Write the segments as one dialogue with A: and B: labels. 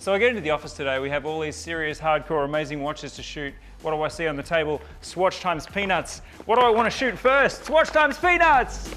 A: So I get into the office today, we have all these serious, hardcore, amazing watches to shoot. What do I see on the table? Swatch times peanuts. What do I want to shoot first? Swatch times peanuts!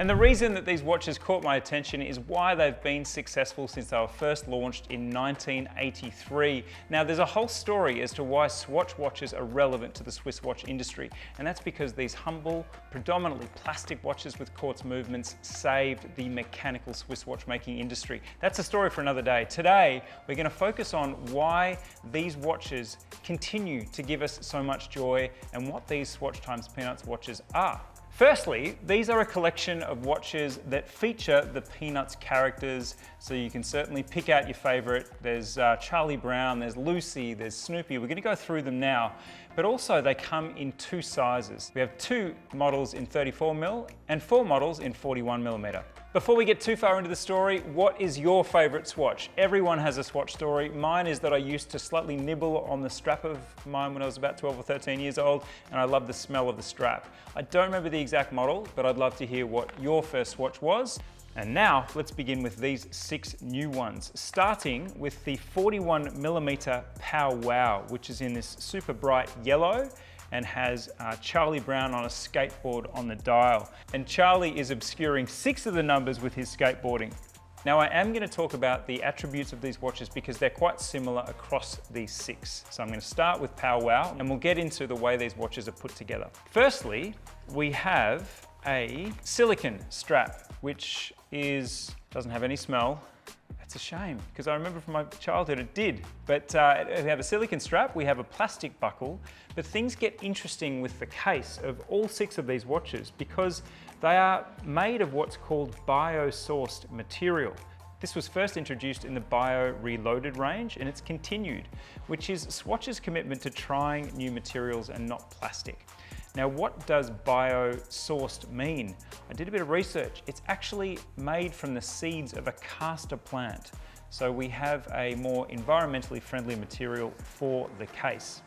A: And the reason that these watches caught my attention is why they've been successful since they were first launched in 1983. Now, there's a whole story as to why Swatch watches are relevant to the Swiss watch industry, and that's because these humble, predominantly plastic watches with quartz movements saved the mechanical Swiss watchmaking industry. That's a story for another day. Today, we're going to focus on why these watches continue to give us so much joy and what these Swatch times Peanuts watches are. Firstly, these are a collection of watches that feature the Peanuts characters, so you can certainly pick out your favorite. There's Charlie Brown, there's Lucy, there's Snoopy. We're going to go through them now, but also they come in two sizes. We have 2 models in 34mm and 4 models in 41mm. Before we get too far into the story, what is your favorite Swatch? Everyone has a Swatch story. Mine is that I used to slightly nibble on the strap of mine when I was about 12 or 13 years old, and I love the smell of the strap. I don't remember the exact model, but I'd love to hear what your first Swatch was. And now let's begin with these 6 new ones, starting with the 41mm Pow Wow, which is in this super bright yellow and has Charlie Brown on a skateboard on the dial. And Charlie is obscuring 6 of the numbers with his skateboarding. Now, I am going to talk about the attributes of these watches because they're quite similar across these 6. So I'm going to start with Pow Wow and we'll get into the way these watches are put together. Firstly, we have a silicone strap, which doesn't have any smell. It's a shame, because I remember from my childhood it did. But we have a silicone strap, we have a plastic buckle, but things get interesting with the case of all 6 of these watches because they are made of what's called bio-sourced material. This was first introduced in the Bio Reloaded range, and it's continued, which is Swatch's commitment to trying new materials and not plastic. Now, what does bio-sourced mean? I did a bit of research. It's actually made from the seeds of a castor plant. So we have a more environmentally friendly material for the case.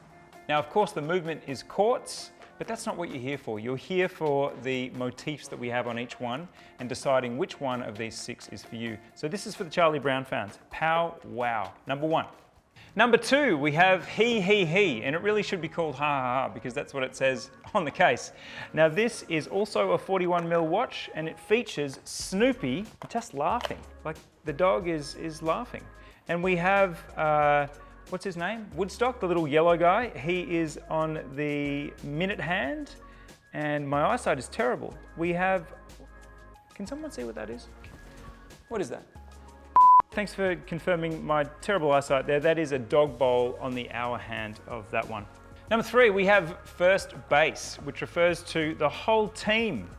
A: Now, of course, the movement is quartz, but that's not what you're here for. You're here for the motifs that we have on each one and deciding which one of these 6 is for you. So this is for the Charlie Brown fans. Pow Wow, number 1. Number 2, we have he, and it really should be called ha ha ha because that's what it says on the case. Now, this is also a 41mm watch and it features Snoopy just laughing, like the dog is laughing. And we have, what's his name? Woodstock, the little yellow guy. He is on the minute hand and my eyesight is terrible. We have, can someone see what that is? What is that? Thanks for confirming my terrible eyesight there. That is a dog bowl on the hour hand of that one. Number 3, we have first base, which refers to the whole team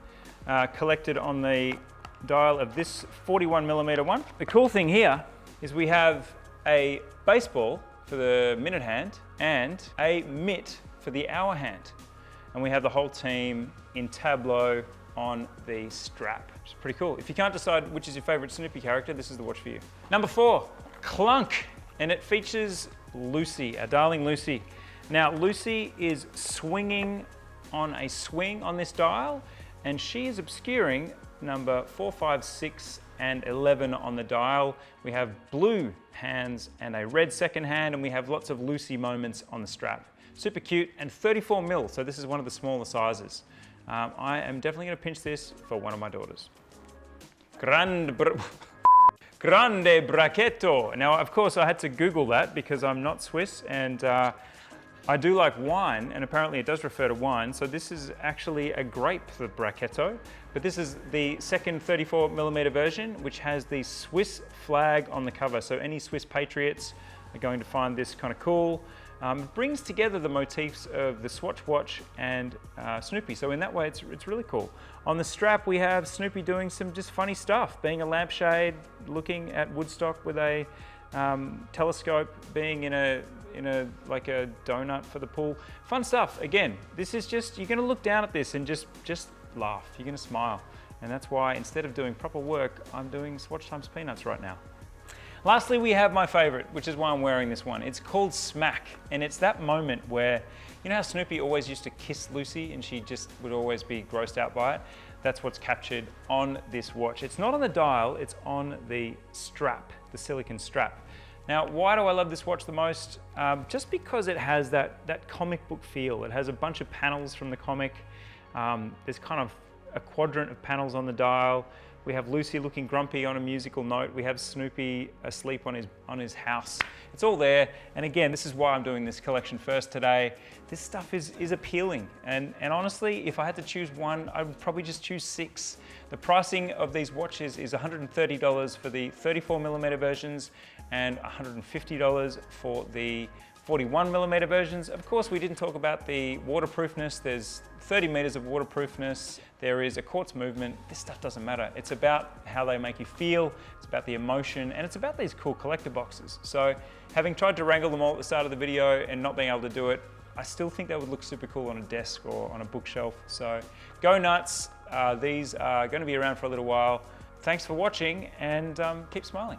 A: collected on the dial of this 41mm one. The cool thing here is we have a baseball for the minute hand and a mitt for the hour hand. And we have the whole team in tableau on the strap, which is pretty cool. If you can't decide which is your favorite Snoopy character, this is the watch for you. Number 4, Clunk, and it features Lucy, our darling Lucy. Now, Lucy is swinging on a swing on this dial, and she is obscuring number 4, 5, 6, and 11 on the dial. We have blue hands and a red second hand, and we have lots of Lucy moments on the strap. Super cute, and 34mm, so this is one of the smaller sizes. I am definitely going to pinch this for one of my daughters. Grande Bracchetto. Now, of course, I had to Google that because I'm not Swiss and I do like wine, and apparently it does refer to wine. So this is actually a grape, the Bracchetto, but this is the second 34mm version, which has the Swiss flag on the cover. So any Swiss patriots are going to find this kind of cool. It brings together the motifs of the Swatch watch and Snoopy. So in that way, it's really cool. On the strap, we have Snoopy doing some just funny stuff, being a lampshade, looking at Woodstock with a telescope, being in a like a donut for the pool. Fun stuff. Again, this is just, you're gonna look down at this and just laugh. You're gonna smile. And that's why instead of doing proper work, I'm doing Swatch times Peanuts right now. Lastly, we have my favorite, which is why I'm wearing this one. It's called Smack, and it's that moment where, you know how Snoopy always used to kiss Lucy and she just would always be grossed out by it? That's what's captured on this watch. It's not on the dial, it's on the strap, the silicone strap. Now, why do I love this watch the most? Just because it has that comic book feel. It has a bunch of panels from the comic. There's kind of a quadrant of panels on the dial. We have Lucy looking grumpy on a musical note. We have Snoopy asleep on his house. It's all there. And again, this is why I'm doing this collection first today. This stuff is appealing. And honestly, if I had to choose one, I would probably just choose 6. The pricing of these watches is $130 for the 34mm versions and $150 for the 41mm versions. Of course, we didn't talk about the waterproofness. There's 30 meters of waterproofness. There is a quartz movement. This stuff doesn't matter. It's about how they make you feel. It's about the emotion, and it's about these cool collector boxes. So having tried to wrangle them all at the start of the video and not being able to do it, I still think they would look super cool on a desk or on a bookshelf. So go nuts. These are going to be around for a little while. Thanks for watching, and keep smiling.